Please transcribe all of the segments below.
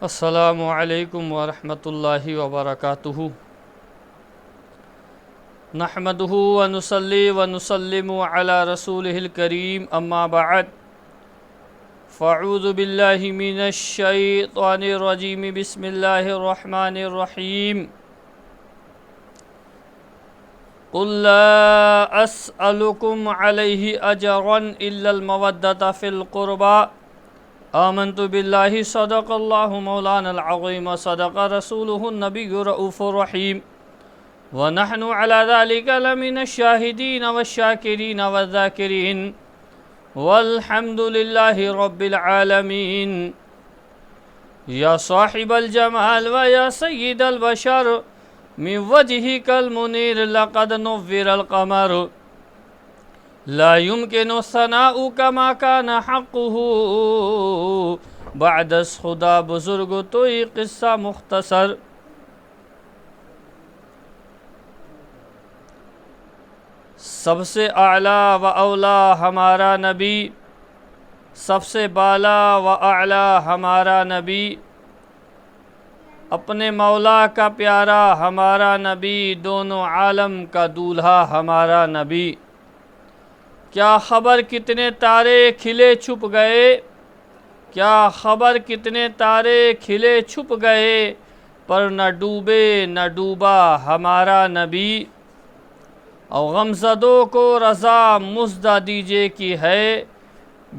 السلام علیکم ورحمۃ اللہ وبرکاتہ نحمدہ ونصلی ونسلم علی رسولہ الکریم اما بعد فاعوذ باللہ من الشیطان الرجیم بسم اللہ الرحمن الرحیم قل لا اسألکم علیہ اجرا الا المودۃ فی القربى آمنت باللہ صدق اللہ مولانا العظیم صدق رسولہ النبی رؤوف الرحیم ونحن على ذلك لمن الشاہدین والشاکرین والذاکرین والحمد للہ رب العالمین یا صاحب الجمال ویا سید البشر من وجهك المنیر لقد نور القمر لا يمكن الثناء كما كان حقه بعد از خدا بزرگ تو یہ قصہ مختصر سب سے اعلیٰ و اولا ہمارا نبی، سب سے بالا و اعلیٰ ہمارا نبی، اپنے مولا کا پیارا ہمارا نبی، دونوں عالم کا دولہا ہمارا نبی۔ کیا خبر کتنے تارے کھلے چھپ گئے، کیا خبر کتنے تارے کھلے چھپ گئے، پر نہ ڈوبے نہ ڈوبا ہمارا نبی۔ اور غمزدوں کو رضا مزدہ دیجے کی ہے،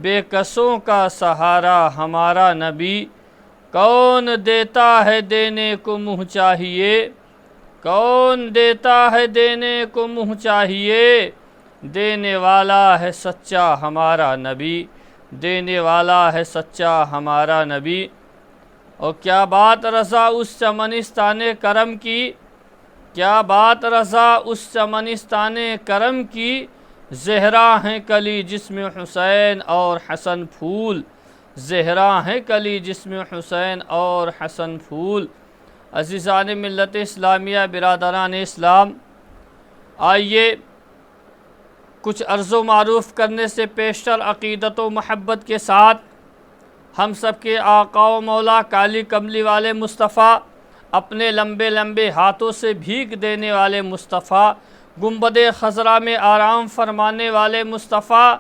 بے کسوں کا سہارا ہمارا نبی۔ کون دیتا ہے دینے کو منہ چاہیے، کون دیتا ہے دینے کو منہ چاہیے، دینے والا ہے سچا ہمارا نبی، دینے والا ہے سچا ہمارا نبی۔ اور کیا بات رضا اس چمنستان کرم کی، کیا بات رضا اس چمنستان کرم کی، زہرا ہیں کلی جسم حسین اور حسن پھول، زہرا ہیں کلی جسم حسین اور حسن پھول۔ عزیزان ملت اسلامیہ، برادران اسلام، آئیے کچھ عرض و معروف کرنے سے پیشتر عقیدت و محبت کے ساتھ ہم سب کے آقا و مولا کالی کملی والے مصطفیٰ، اپنے لمبے لمبے ہاتھوں سے بھیگ دینے والے مصطفیٰ، گنبد خضرا میں آرام فرمانے والے مصطفیٰ،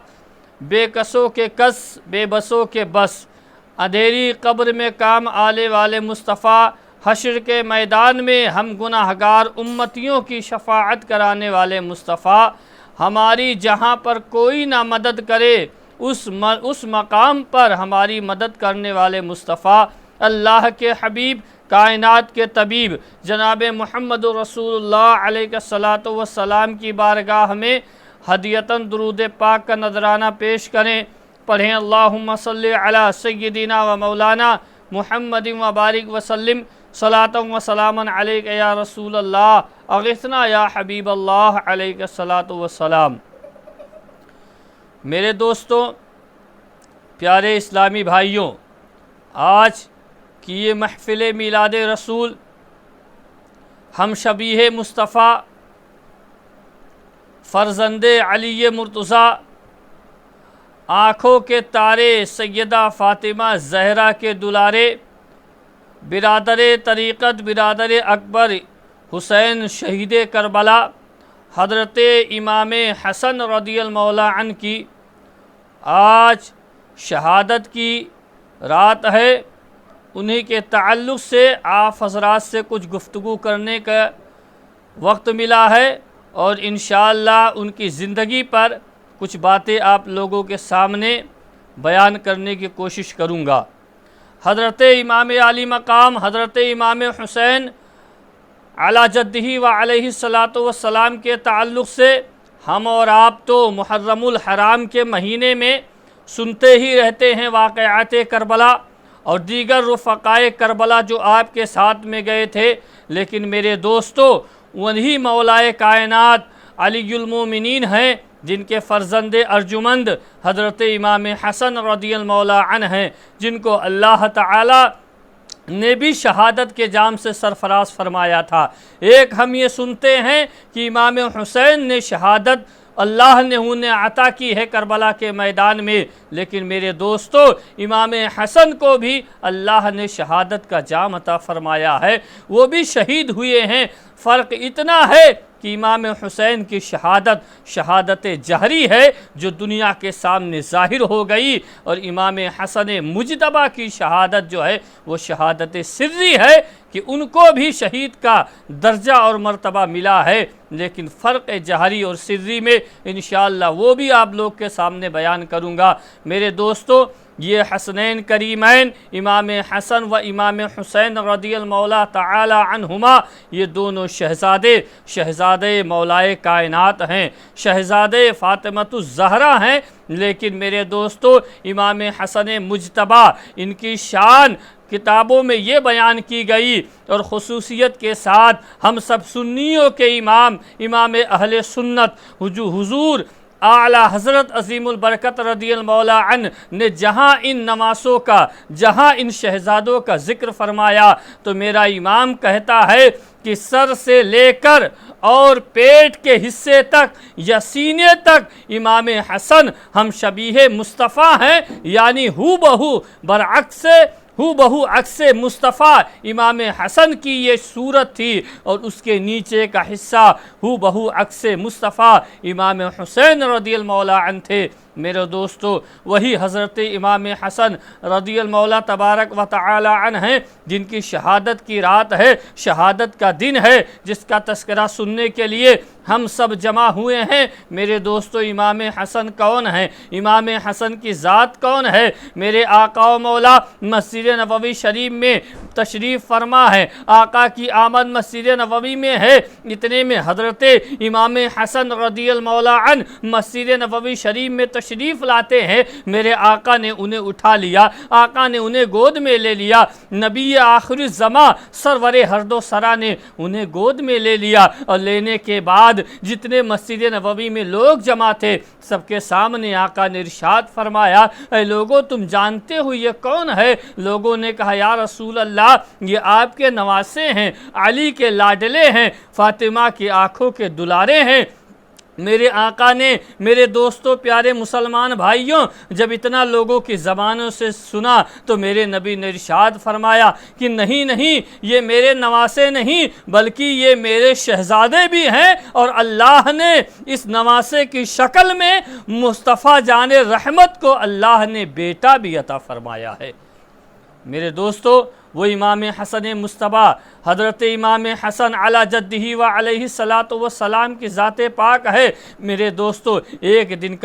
بے کسوں کے کس بے بسوں کے بس، اندھیری قبر میں کام آنے والے مصطفیٰ، حشر کے میدان میں ہم گناہگار امتیوں کی شفاعت کرانے والے مصطفیٰ، ہماری جہاں پر کوئی نہ مدد کرے اس مقام پر ہماری مدد کرنے والے مصطفیٰ، اللہ کے حبیب، کائنات کے طبیب جناب محمد رسول اللہ علیہ الصلاۃ والسلام کی بارگاہ میں ہدیتاً درود پاک کا نذرانہ پیش کریں۔ پڑھیں اللہم صلی علی سیدنا و مولانا محمد و بارک وسلم صلاۃ و سلاما علیک یا رسول اللہ اغثنا یا حبیب اللہ علیہ الصلاۃ والسلام۔ میرے دوستوں، پیارے اسلامی بھائیوں، آج کی یہ محفل میلاد رسول ہم شبیہ مصطفیٰ، فرزند علی مرتضیٰ، آنکھوں کے تارے سیدہ فاطمہ زہرا کے دلارے، برادر طریقت برادر اکبر حسین شہید کربلا، حضرت امام حسن رضی اللہ عنہ کی آج شہادت کی رات ہے۔ انہی کے تعلق سے آپ حضرات سے کچھ گفتگو کرنے کا وقت ملا ہے، اور انشاءاللہ ان کی زندگی پر کچھ باتیں آپ لوگوں کے سامنے بیان کرنے کی کوشش کروں گا۔ حضرت امام علی مقام حضرت امام حسین علی جدہ و علیہ الصلاۃ والسلام کے تعلق سے ہم اور آپ تو محرم الحرام کے مہینے میں سنتے ہی رہتے ہیں واقعات کربلا اور دیگر رفقائے کربلا جو آپ کے ساتھ میں گئے تھے، لیکن میرے دوستو، وہی مولائے کائنات علی المومنین ہیں جن کے فرزند ارجمند حضرت امام حسن رضی اللہ عنہ ہیں، جن کو اللہ تعالی نے بھی شہادت کے جام سے سرفراز فرمایا تھا۔ ایک ہم یہ سنتے ہیں کہ امام حسین نے شہادت اللہ نے انہیں عطا کی ہے کربلا کے میدان میں، لیکن میرے دوستو امام حسن کو بھی اللہ نے شہادت کا جام عطا فرمایا ہے، وہ بھی شہید ہوئے ہیں۔ فرق اتنا ہے کہ امام حسین کی شہادت جہری ہے جو دنیا کے سامنے ظاہر ہو گئی، اور امام حسن مجتبیٰ کی شہادت جو ہے وہ شہادت سری ہے کہ ان کو بھی شہید کا درجہ اور مرتبہ ملا ہے، لیکن فرق جہری اور سری میں انشاءاللہ وہ بھی آپ لوگ کے سامنے بیان کروں گا۔ میرے دوستو یہ حسنین کریمین امام حسن و امام حسین رضی اللہ تعالی عنہما یہ دونوں شہزادے مولائے کائنات ہیں، شہزادے فاطمۃ الزہرا ہیں، لیکن میرے دوستو امام حسن مجتبیٰ ان کی شان کتابوں میں یہ بیان کی گئی، اور خصوصیت کے ساتھ ہم سب سنیوں کے امام اہل سنت حضور اعلی حضرت عظیم البرکت رضی اللہ عنہ نے جہاں ان نواسوں کا، جہاں ان شہزادوں کا ذکر فرمایا تو میرا امام کہتا ہے کہ سر سے لے کر اور پیٹ کے حصے تک یا سینے تک امام حسن ہم شبیہ مصطفیٰ ہیں، یعنی ہو بہو عکس مصطفیٰ امام حسن کی یہ صورت تھی، اور اس کے نیچے کا حصہ ہو بہو عکس مصطفیٰ امام حسین رضی اللہ عنہ تھے۔ میرے دوستو وہی حضرت امام حسن رضی اللہ تبارک و تعالی عنہ ہیں جن کی شہادت کی رات ہے، شہادت کا دن ہے، جس کا تذکرہ سننے کے لیے ہم سب جمع ہوئے ہیں۔ میرے دوستو امام حسن کون ہیں؟ امام حسن کی ذات کون ہے؟ میرے آقا و مولا مسجد نبوی شریف میں تشریف فرما ہے، آقا کی آمد مسجد نبوی میں ہے، اتنے میں حضرت امام حسن رضی اللہ عنہ مسجد نبوی شریف میں تشریف لاتے ہیں۔ میرے آقا نے انہیں اٹھا لیا، آقا نے انہیں گود میں لے لیا، نبی آخر الزماں سرور ہرد و سرا نے انہیں گود میں لے لیا، اور لینے کے بعد جتنے مسجد نبوی میں لوگ جمع تھے سب کے سامنے آقا نے ارشاد فرمایا، اے لوگوں تم جانتے ہو یہ کون ہے؟ لوگوں نے کہا یا رسول اللہ یہ آپ کے نواسے ہیں، علی کے لاڈلے ہیں، فاطمہ کی آنکھوں کے دلارے ہیں۔ میرے آقا نے، میرے دوستوں پیارے مسلمان بھائیوں، جب اتنا لوگوں کی زبانوں سے سنا تو میرے نبی نے ارشاد فرمایا کہ نہیں یہ میرے نواسے نہیں بلکہ یہ میرے شہزادے بھی ہیں، اور اللہ نے اس نواسے کی شکل میں مصطفیٰ جان رحمت کو اللہ نے بیٹا بھی عطا فرمایا ہے۔ میرے دوستو وہ امام حسن مصطفیٰ حضرت امام حسن علی جدہ و علیہ الصلاۃ والسلام کی ذات پاک ہے۔ میرے دوستو ایک دن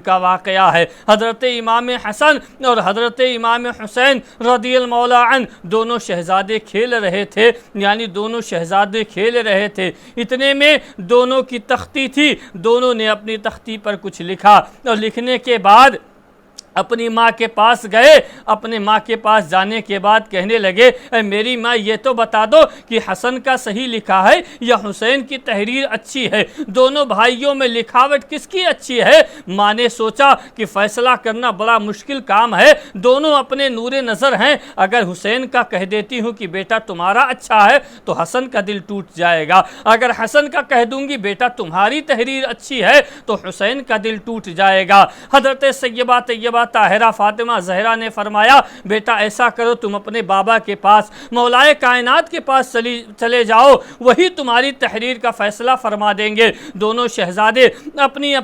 کا واقعہ ہے، حضرت امام حسن اور حضرت امام حسین رضی اللہ عنہ دونوں شہزادے کھیل رہے تھے، اتنے میں دونوں کی تختی تھی، دونوں نے اپنی تختی پر کچھ لکھا، اور لکھنے کے بعد اپنی ماں کے پاس گئے، اپنے ماں کے پاس جانے کے بعد کہنے لگے اے میری ماں یہ تو بتا دو کہ حسن کا صحیح لکھا ہے یا حسین کی تحریر اچھی ہے، دونوں بھائیوں میں لکھاوٹ کس کی اچھی ہے؟ ماں نے سوچا کہ فیصلہ کرنا بڑا مشکل کام ہے، دونوں اپنے نور نظر ہیں، اگر حسین کا کہہ دیتی ہوں کہ بیٹا تمہارا اچھا ہے تو حسن کا دل ٹوٹ جائے گا، اگر حسن کا کہہ دوں گی بیٹا تمہاری تحریر اچھی ہے تو حسین کا دل ٹوٹ جائے گا۔ حضرت طیبہ طاہرہ فاطمہ زہرا نے فرمایا بیٹا ایسا کرو تم اپنے بابا کے پاس مولائے کائنات کے پاس چلے جاؤ، وہی تمہاری تحریر کا فیصلہ فرما دیں گے۔ دونوں شہزادے اپنی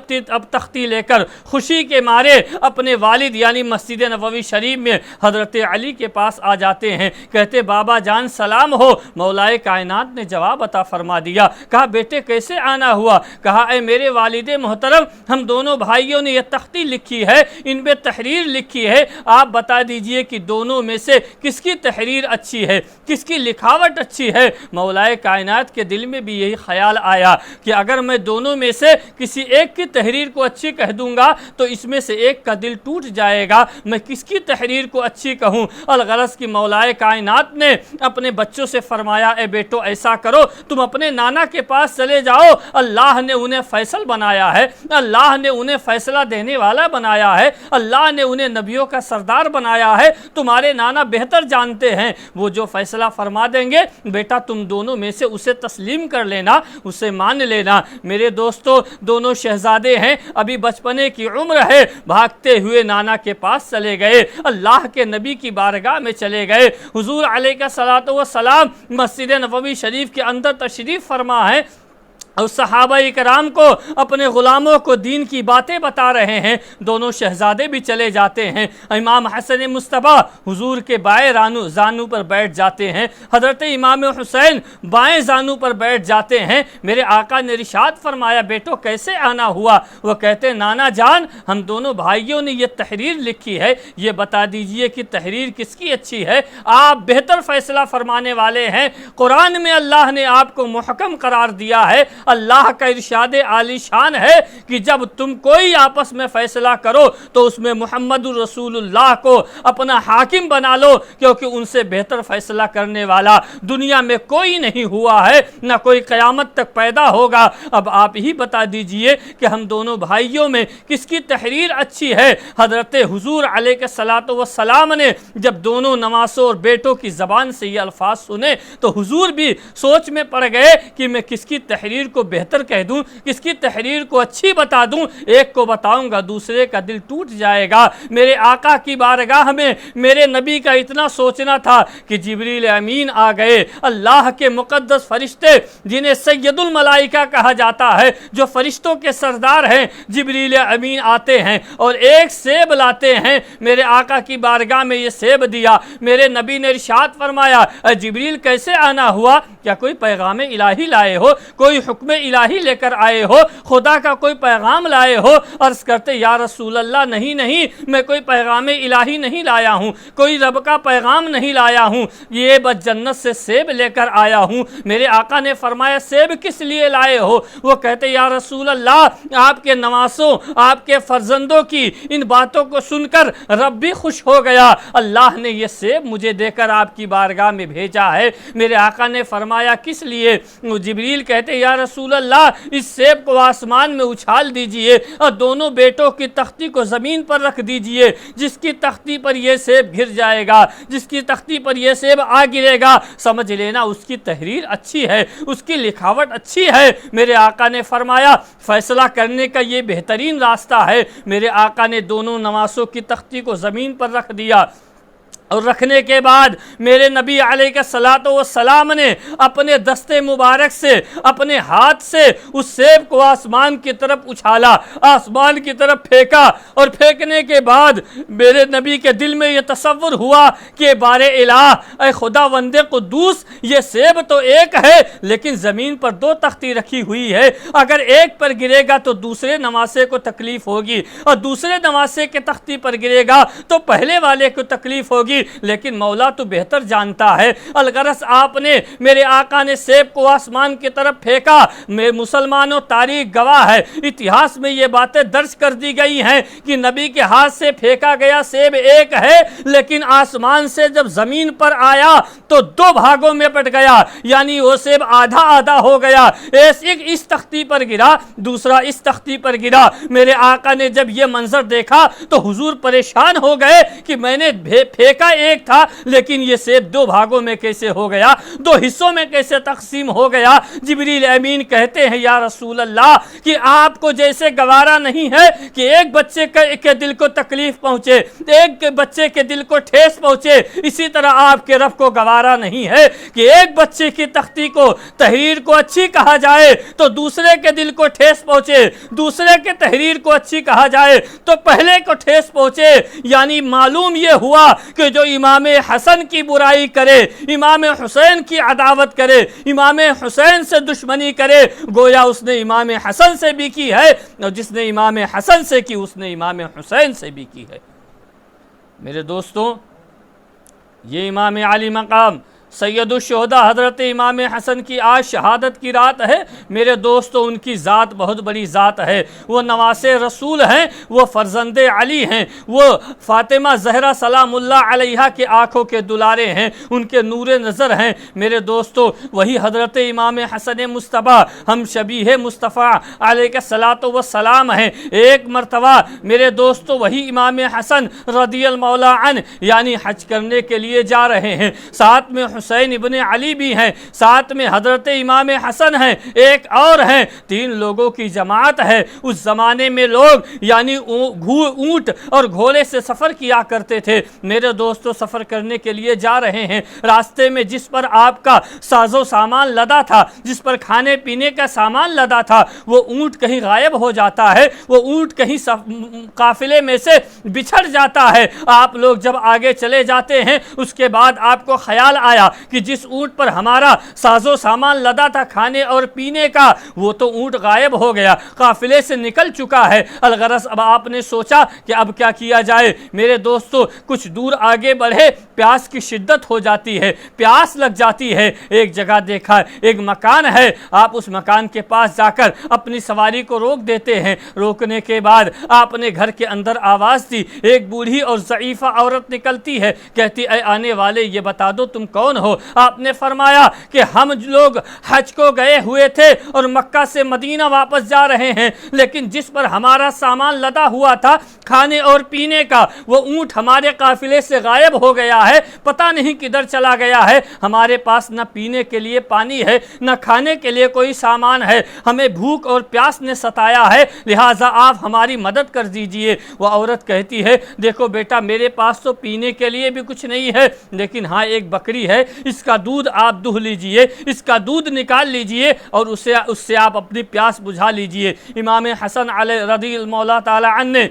تختی لے کر خوشی کے مارے اپنے والد یعنی مسجد نبوی شریف میں حضرت علی کے پاس آ جاتے ہیں، کہتے بابا جان سلام ہو۔ مولائے کائنات نے جواب عطا فرما دیا، کہا بیٹے کیسے آنا ہوا؟ کہا اے میرے والد محترم ہم دونوں بھائیوں نے یہ تختی لکھی ہے، ان پہ تحریر لکھی ہے، آپ بتا دیجئے کہ دونوں میں سے کس کی تحریر اچھی ہے، کس کی لکھاوٹ اچھی ہے؟ مولائے کائنات کے دل میں بھی یہی خیال آیا کہ اگر میں دونوں میں سے کسی ایک کی تحریر کو اچھی کہہ دوں گا تو اس میں سے ایک کا دل ٹوٹ جائے گا، میں کس کی تحریر کو اچھی کہوں؟ الغرض کی مولائے کائنات نے اپنے بچوں سے فرمایا اے بیٹو ایسا کرو تم اپنے نانا کے پاس چلے جاؤ، اللہ نے انہیں فیصل بنایا ہے، اللہ نے انہیں فیصلہ دینے والا بنایا ہے، اللہ اللہ نے انہیں نبیوں کا سردار بنایا ہے، تمہارے نانا بہتر جانتے ہیں، وہ جو فیصلہ فرما دیں گے بیٹا تم دونوں میں سے اسے تسلیم کر لینا، اسے مان لینا۔ میرے دوستو، دونوں شہزادے ہیں، ابھی بچپنے کی عمر ہے، بھاگتے ہوئے نانا کے پاس چلے گئے، اللہ کے نبی کی بارگاہ میں چلے گئے۔ حضور علیہ الصلوۃ والسلام مسجد نبوی شریف کے اندر تشریف فرما ہے اور صحابہ کرام کو، اپنے غلاموں کو دین کی باتیں بتا رہے ہیں۔ دونوں شہزادے بھی چلے جاتے ہیں۔ امام حسن مصطفیٰ حضور کے بائیں زانو پر بیٹھ جاتے ہیں، حضرت امام حسین بائیں زانو پر بیٹھ جاتے ہیں۔ میرے آقا نے ارشاد فرمایا بیٹو کیسے آنا ہوا؟ وہ کہتے ہیں نانا جان ہم دونوں بھائیوں نے یہ تحریر لکھی ہے، یہ بتا دیجئے کہ تحریر کس کی اچھی ہے؟ آپ بہتر فیصلہ فرمانے والے ہیں، قرآن میں اللہ نے آپ کو محکم قرار دیا ہے، اللہ کا ارشاد عالی شان ہے کہ جب تم کوئی آپس میں فیصلہ کرو تو اس میں محمد رسول اللہ کو اپنا حاکم بنا لو، کیونکہ ان سے بہتر فیصلہ کرنے والا دنیا میں کوئی نہیں ہوا ہے، نہ کوئی قیامت تک پیدا ہوگا۔ اب آپ ہی بتا دیجئے کہ ہم دونوں بھائیوں میں کس کی تحریر اچھی ہے؟ حضرت حضور علیہ الصلوۃ والسلام نے جب دونوں نواسوں اور بیٹوں کی زبان سے یہ الفاظ سنے تو حضور بھی سوچ میں پڑ گئے کہ میں کس کی تحریر کو بہتر کہہ دوں، کس کی تحریر کو اچھی بتا دوں، ایک کو بتاؤں گا دوسرے کا دل ٹوٹ جائے گا۔ میرے آقا کی بارگاہ میں میرے نبی کا اتنا سوچنا تھا کہ جبریل امین آ گئے، اللہ کے مقدس فرشتے جنہیں سید الملائکہ کہا جاتا ہے، جو فرشتوں کے سردار ہیں، جبریل امین آتے ہیں اور ایک سیب لاتے ہیں۔ میرے آقا کی بارگاہ میں یہ سیب دیا، میرے نبی نے ارشاد فرمایا اے جبریل کیسے آنا ہوا؟ کیا کوئی پیغام الہی لائے ہو، کوئی حکم الہی لے کر آئے ہو، خدا کا کوئی پیغام لائے ہو؟ عرض کرتے یا رسول اللہ نہیں میں کوئی پیغام الہی نہیں لایا ہوں، کوئی رب کا پیغام نہیں لایا ہوں، یہ بس جنت سے سیب لے کر آیا ہوں۔ میرے آقا نے فرمایا سیب کس لیے لائے ہو؟ وہ کہتے یا رسول اللہ آپ کے نواسوں، آپ کے فرزندوں کی ان باتوں کو سن کر رب بھی خوش ہو گیا، اللہ نے یہ سیب مجھے دے کر آپ کی بارگاہ میں بھیجا ہے۔ میرے آقا نے فرمایا کس لیے؟ جبریل کہتے یا رسول اللہ اس سیب کو آسمان میں اچھال دیجئے اور دونوں بیٹوں کی تختی کو زمین پر رکھ دیجئے، جس کی تختی پر یہ سیب گر جائے گا، جس کی تختی پر یہ سیب آ گرے گا سمجھ لینا اس کی تحریر اچھی ہے، اس کی لکھاوٹ اچھی ہے۔ میرے آقا نے فرمایا فیصلہ کرنے کا یہ بہترین راستہ ہے۔ میرے آقا نے دونوں نواسوں کی تختی کو زمین پر رکھ دیا اور رکھنے کے بعد میرے نبی علیہ الصلوۃ والسلام نے اپنے دستے مبارک سے، اپنے ہاتھ سے اس سیب کو آسمان کی طرف اچھالا، آسمان کی طرف پھینکا، اور پھینکنے کے بعد میرے نبی کے دل میں یہ تصور ہوا کہ بار الہ اے خدا وند قدوس یہ سیب تو ایک ہے لیکن زمین پر دو تختی رکھی ہوئی ہے، اگر ایک پر گرے گا تو دوسرے نواسے کو تکلیف ہوگی اور دوسرے نواسے کے تختی پر گرے گا تو پہلے والے کو تکلیف ہوگی، لیکن مولا تو بہتر جانتا ہے۔ الغرض آپ نے، میرے آقا نے سیب کو آسمان کی طرف پھینکا۔ میں مسلمانوں تاریخ گواہ ہے، اتہاس میں یہ باتیں درج کر دی گئی ہیں کہ نبی کے ہاتھ سے پھینکا گیا سیب ایک ہے، لیکن آسمان سے جب زمین پر آیا تو دو بھاگوں میں بٹ گیا، یعنی وہ سیب آدھا آدھا ہو گیا، ایک اس تختی پر گرا، دوسرا اس تختی پر گرا۔ میرے آقا نے جب یہ منظر دیکھا تو حضور پریشان ہو گئے کہ میں نے پھینکا ایک تھا لیکن یہ سیب دو بھاگوں میں کیسے ہو گیا، دو حصوں میں کیسے تقسیم ہو گیا؟ جبریل امین کہتے ہیں یا رسول اللہ کہ آپ کو جیسے گوارا نہیں ہے کہ ایک بچے کے دل کو تکلیف پہنچے، ایک بچے کے دل کو ٹھیس پہنچے، اسی طرح آپ کے رب کو گوارا نہیں ہے کہ ایک بچے کی تختی کو، تحریر کو اچھی کہا جائے تو دوسرے کے دل کو ٹھیس پہنچے، دوسرے کے تحریر کو اچھی کہا جائے تو پہلے کو ٹھیس پہنچے۔ یعنی معلوم یہ ہوا کہ جو امام حسن کی برائی کرے، امام حسین کی عداوت کرے، امام حسین سے دشمنی کرے، گویا اس نے امام حسن سے بھی کی ہے، اور جس نے امام حسن سے کی اس نے امام حسین سے بھی کی ہے۔ میرے دوستوں، یہ امام علی مقام سیدالشہداء حضرت امام حسن کی آج شہادت کی رات ہے میرے دوستو، ان کی ذات بہت بڑی ذات ہے، وہ نواس رسول ہیں، وہ فرزند علی ہیں، وہ فاطمہ زہرا سلام اللہ علیہا کے آنکھوں کے دلارے ہیں، ان کے نور نظر ہیں میرے دوستو۔ وہی حضرت امام حسن مصطفیٰ ہم شبیہ مصطفیٰ علیہ الصلوۃ والسلام ہیں۔ ایک مرتبہ میرے دوستو وہی امام حسن رضی اللہ عنہ یعنی حج کرنے کے لیے جا رہے ہیں، ساتھ میں حسین ابن علی بھی ہیں، ساتھ میں حضرت امام حسن ہیں، ایک اور ہیں، 3 لوگوں کی جماعت ہے۔ اس زمانے میں لوگ یعنی اونٹ اور گھوڑے سے سفر کیا کرتے تھے میرے دوستو۔ سفر کرنے کے لیے جا رہے ہیں، راستے میں جس پر آپ کا ساز و سامان لدا تھا، جس پر کھانے پینے کا سامان لدا تھا، وہ اونٹ کہیں غائب ہو جاتا ہے، وہ اونٹ کہیں قافلے میں سے بچھڑ جاتا ہے۔ آپ لوگ جب آگے چلے جاتے ہیں، اس کے بعد آپ کو خیال آیا کہ جس اونٹ پر ہمارا ساز و سامان لدا تھا کھانے اور پینے کا، وہ تو اونٹ غائب ہو گیا، قافلے سے نکل چکا ہے۔ الغرض اب آپ نے سوچا کہ اب کیا کیا جائے میرے دوستو۔ کچھ دور آگے بڑھے، پیاس کی شدت ہو جاتی ہے، پیاس لگ جاتی ہے۔ ایک جگہ دیکھا ایک مکان ہے، آپ اس مکان کے پاس جا کر اپنی سواری کو روک دیتے ہیں۔ روکنے کے بعد آپ نے گھر کے اندر آواز دی، ایک بوڑھی اور ضعیفہ عورت نکلتی ہے، کہتی اے آنے والے یہ بتا دو تم کون ہو؟ آپ نے فرمایا کہ ہم لوگ حج کو گئے ہوئے تھے اور مکہ سے مدینہ واپس جا رہے ہیں، لیکن جس پر ہمارا سامان لدا ہوا تھا کھانے اور پینے کا، وہ اونٹ ہمارے قافلے سے غائب ہو گیا ہے، پتہ نہیں کدھر چلا گیا ہے۔ ہمارے پاس نہ پینے کے لیے پانی ہے، نہ کھانے کے لیے کوئی سامان ہے، ہمیں بھوک اور پیاس نے ستایا ہے، لہٰذا آپ ہماری مدد کر دیجئے۔ وہ عورت کہتی ہے دیکھو بیٹا، میرے پاس تو پینے کے لیے بھی کچھ نہیں ہے، لیکن ہاں ایک بکری ہے، اس کا دودھ آپ دہہ لیجئے، اس کا دودھ نکال لیجئے اور اس سے آپ اپنی پیاس بجھا لیجئے۔ امام حسن علیہ رضی اللہ تعالی عنہ نے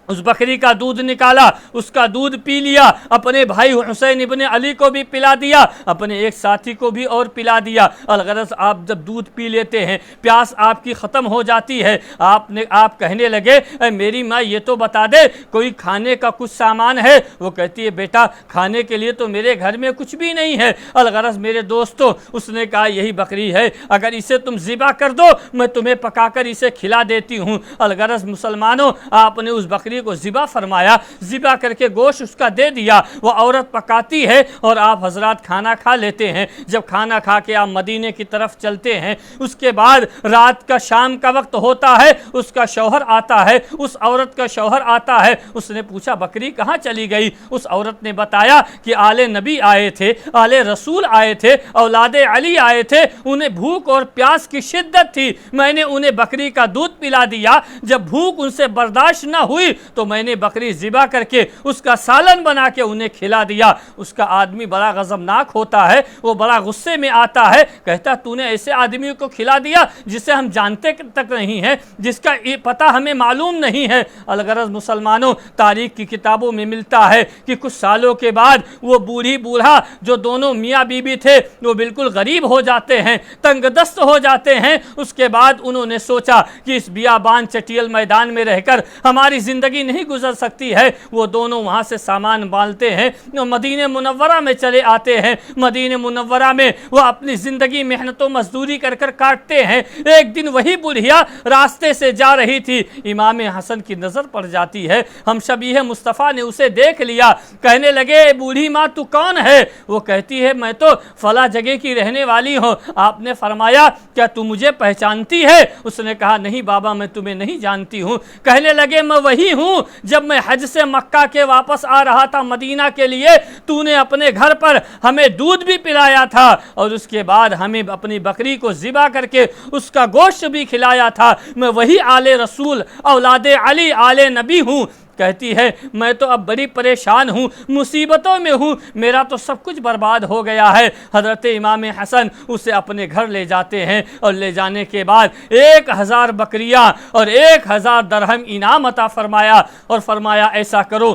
اس بکری کا دودھ نکالا، اس کا دودھ پی لیا، اپنے بھائی حسین ابن علی کو بھی پلا دیا، اپنے ایک ساتھی کو بھی اور پلا دیا۔ الغرض آپ جب دودھ پی لیتے ہیں، پیاس آپ کی ختم ہو جاتی ہے، آپ کہنے لگے اے میری ماں یہ تو بتا دے کوئی کھانے کا کچھ سامان ہے؟ وہ کہتی ہے بیٹا کھانے کے لیے تو میرے گھر میں کچھ بھی نہیں ہے۔ الغرض میرے دوستو اس نے کہا یہی بکری ہے، اگر اسے تم ذبح کر دو میں تمہیں پکا کر اسے کھلا دیتی ہوں۔ الغرض مسلمانوں آپ نے اس بکری کو ذبح فرمایا، ذبح کر کے گوشت اس کا دے دیا، وہ عورت پکاتی ہے اور آپ حضرات کھانا کھا لیتے ہیں۔ جب کھانا کھا کے آپ مدینے کی طرف چلتے ہیں، اس کے بعد رات کا شام کا وقت ہوتا ہے، اس کا شوہر آتا ہے، اس عورت کا شوہر آتا ہے۔ اس نے پوچھا بکری کہاں چلی گئی؟ اس عورت نے بتایا کہ آل نبی آئے تھے، آل رسول آئے تھے، اولاد علی آئے تھے، انہیں بھوک اور پیاس کی شدت تھی، میں نے انہیں بکری کا دودھ پلا دیا، جب بھوک ان سے برداشت نہ ہوئی تو میں نے بکری ذبح کر کے اس کا سالن بنا کے انہیں کھلا دیا۔ اس کا آدمی بڑا غضبناک ہوتا ہے، وہ بڑا غصے میں آتا ہے، کہتا تو نے ایسے آدمی کو کھلا دیا جسے ہم جانتے تک نہیں ہیں، جس کا پتہ ہمیں معلوم نہیں ہے۔ الغرض مسلمانوں تاریخ کی کتابوں میں ملتا ہے کہ کچھ سالوں کے بعد وہ بوڑھی بوڑھا جو دونوں میاں بیوی تھے وہ بالکل غریب ہو جاتے ہیں، تنگ دست ہو جاتے ہیں۔ اس کے بعد انہوں نے سوچا کہ اس بیابان چٹیل میدان میں رہ کر ہماری زندگی نہیں گزر سکتی ہے۔ وہ دونوں وہاں سے سامان بالتے ہیں، مدینہ منورہ میں چلے آتے ہیں۔ مدینہ منورہ میں وہ اپنی زندگی محنت و مزدوری کر کر کاٹتے ہیں۔ ایک دن وہی بڑھیا راستے سے جا رہی تھی، امام حسن کی نظر پڑ جاتی ہے، ہم شبیہ مصطفیٰ نے اسے دیکھ لیا، کہنے لگے بوڑھی ماں تو کون ہے؟ وہ کہتی ہے میں تو فلاں جگہ کی رہنے والی ہوں۔ آپ نے فرمایا کیا تو مجھے پہچانتی ہے؟ اس نے کہا نہیں بابا میں تمہیں نہیں جانتی ہوں۔ کہنے لگے میں وہی ہوں جب میں حج سے مکہ کے واپس آ رہا تھا مدینہ کے لیے، تو نے اپنے گھر پر ہمیں دودھ بھی پلایا تھا اور اس کے بعد ہمیں اپنی بکری کو ذبح کر کے اس کا گوشت بھی کھلایا تھا، میں وہی آل رسول اولاد علی آل نبی ہوں۔ کہتی ہے میں تو اب بڑی پریشان ہوں، مصیبتوں میں ہوں، میرا تو سب کچھ برباد ہو گیا ہے۔ حضرت امام حسن اسے اپنے گھر لے جاتے ہیں اور لے جانے کے بعد 1000 بکریاں اور 1000 درہم انعام عطا فرمایا اور فرمایا ایسا کرو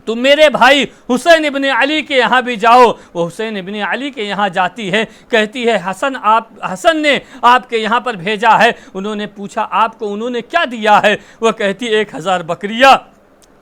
تم میرے بھائی حسین ابن علی کے یہاں بھی جاؤ۔ وہ حسین ابن علی کے یہاں جاتی ہے، کہتی ہے حسن نے آپ کے یہاں پر بھیجا ہے۔ انہوں نے پوچھا آپ کو انہوں نے کیا دیا ہے؟ وہ کہتی 1000 بکریاں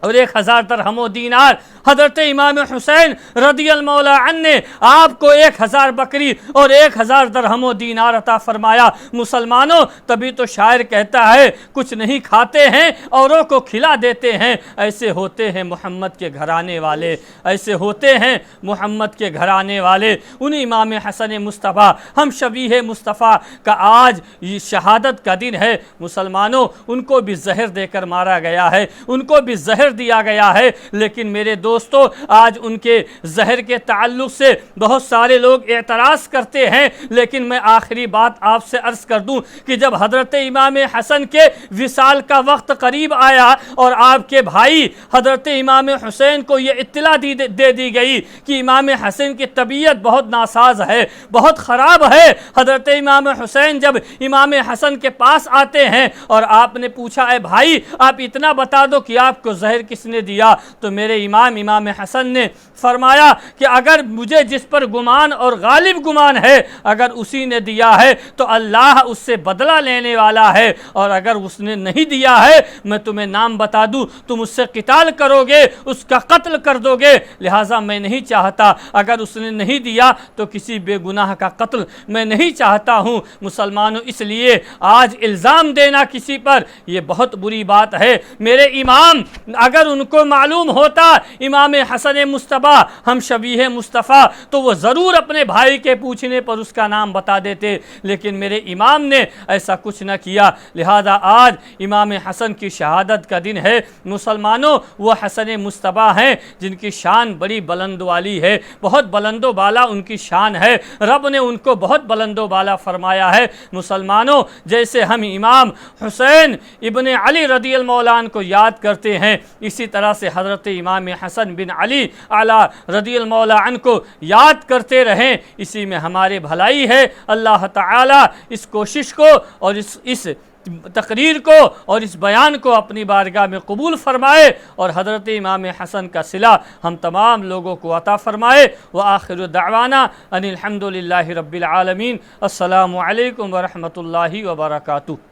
اور 1000 درہم و دینار حضرت امام حسین رضی اللہ عنہ نے آپ کو 1000 بکری اور 1000 درہم و دینار عطا فرمایا۔ مسلمانوں، تبھی تو شاعر کہتا ہے کچھ نہیں کھاتے ہیں اوروں کو کھلا دیتے ہیں، ایسے ہوتے ہیں محمد کے گھرانے والے، ایسے ہوتے ہیں محمد کے گھرانے والے۔ ان امام حسن مصطفیٰ، ہم شبیہ مصطفیٰ کا آج یہ شہادت کا دن ہے۔ مسلمانوں، ان کو بھی زہر دے کر مارا گیا ہے، ان کو بھی زہر دیا گیا ہے، لیکن میرے دوستو آج ان کے زہر کے تعلق سے بہت سارے لوگ اعتراض کرتے ہیں، لیکن میں آخری بات آپ سے عرض کر دوں کہ جب حضرت امام حسن کے وصال کا وقت قریب آیا اور آپ کے بھائی حضرت امام حسین کو یہ اطلاع دے دی گئی کہ امام حسن کی طبیعت بہت ناساز ہے، بہت خراب ہے، حضرت امام حسین جب امام حسن کے پاس آتے ہیں اور آپ نے پوچھا اے بھائی آپ اتنا بتا دو کہ آپ کو زہر کس نے دیا، تو میرے امام حسن نے فرمایا کہ اگر مجھے جس پر گمان اور غالب گمان ہے اگر اسی نے دیا ہے تو اللہ اس سے بدلہ لینے والا ہے، اور اگر اس نے نہیں دیا ہے میں تمہیں نام بتا دوں تم اس سے قتال کرو گے، اس کا قتل کر دو گے، لہٰذا میں نہیں چاہتا، اگر اس نے نہیں دیا تو کسی بے گناہ کا قتل میں نہیں چاہتا ہوں۔ مسلمانوں، اس لیے آج الزام دینا کسی پر یہ بہت بری بات ہے۔ میرے امام اگر ان کو معلوم ہوتا امام حسن مصطفیٰ ہم شبیہ مصطفیٰ تو وہ ضرور اپنے بھائی کے پوچھنے پر اس کا نام بتا دیتے، لیکن میرے امام نے ایسا کچھ نہ کیا، لہذا آج امام حسن کی شہادت کا دن ہے۔ مسلمانوں، وہ حسن مصطفیٰ ہیں جن کی شان بڑی بلند والی ہے، بہت بلند و بالا ان کی شان ہے، رب نے ان کو بہت بلند و بالا فرمایا ہے۔ مسلمانوں، جیسے ہم امام حسین ابن علی رضی اللہ عنہ کو یاد کرتے ہیں، اسی طرح سے حضرت امام حسن بن علی اعلیٰ رضی اللہ عنہ کو یاد کرتے رہیں، اسی میں ہمارے بھلائی ہے۔ اللہ تعالیٰ اس کوشش کو اور اس تقریر کو اور اس بیان کو اپنی بارگاہ میں قبول فرمائے اور حضرت امام حسن کا صلہ ہم تمام لوگوں کو عطا فرمائے۔ وآخر دعوانا ان الحمد للہ رب العالمین۔ السلام علیکم ورحمۃ اللہ وبرکاتہ۔